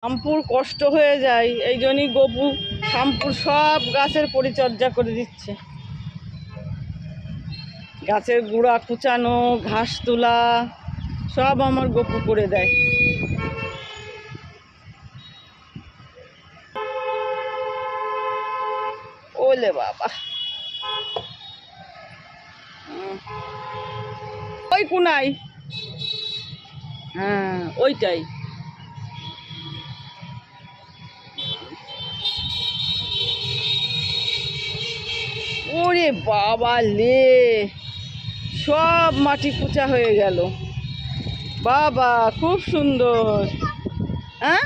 শ্যাম্পুর কষ্ট হয়ে যায়, এই জন্যই গপু শ্যাম্পুর সব গাছের পরিচর্যা করে দিচ্ছে। গাছের গুঁড়া কুচানো, ঘাস তোলা সব আমার গপু করে দেয়। ওলে বাবা, ওই কোনায়, হ্যাঁ ওইটাই। ওরে বাবা লে, সব মাটি কুচা হয়ে গেল। বাবা খুব সুন্দর। হ্যাঁ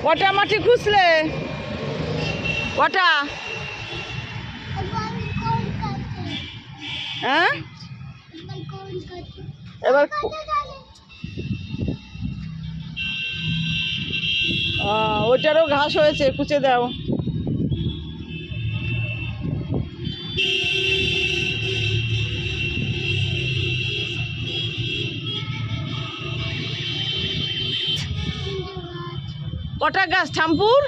কটা মাটি খুঁজলে? কটা? হ্যাঁ এবার ওইটারও ঘাস হয়েছে, কুচে দাও। কটা গাছ শ্যাম্পুর?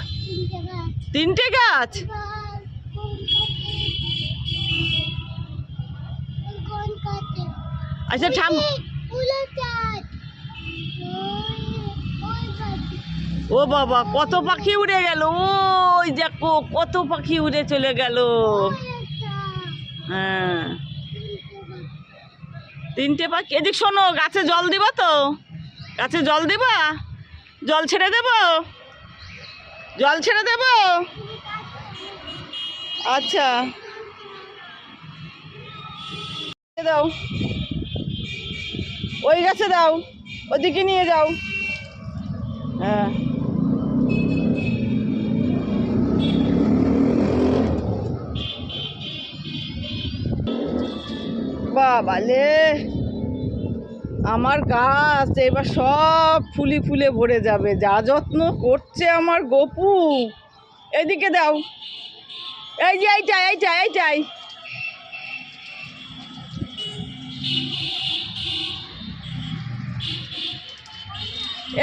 3টে গাছ। আচ্ছা ও বাবা, কত পাখি উড়ে গেল, ওই দেখো কত পাখি উড়ে চলে গেল। হ্যাঁ 3টে পাখি। এদিক শোনো, গাছে জল দিবা তো? গাছে জল দিবা? জল ছেড়ে দেব? জল ছেড়ে দেব? আচ্ছা দাও, ওই গাছে দাও, ওদিকে নিয়ে যাও। হ্যাঁ বাবা লে, আমার গাছ এবার সব ফুলে ফুলে ভরে যাবে, যা যত্ন করছে আমার গপু। এদিকে দাও, এই যে এইটাই এইটাই এইটাই।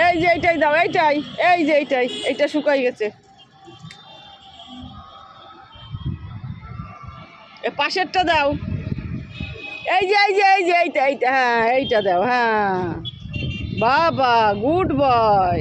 এই যে এইটাই দাও, এইটাই, এই যে এইটাই, এইটা শুকাই গেছে। পাশেরটা দাও, এই যে এই যে এই যে এইটা এইটা, হ্যাঁ এইটা দাও। হ্যাঁ বাবা গুড বয়।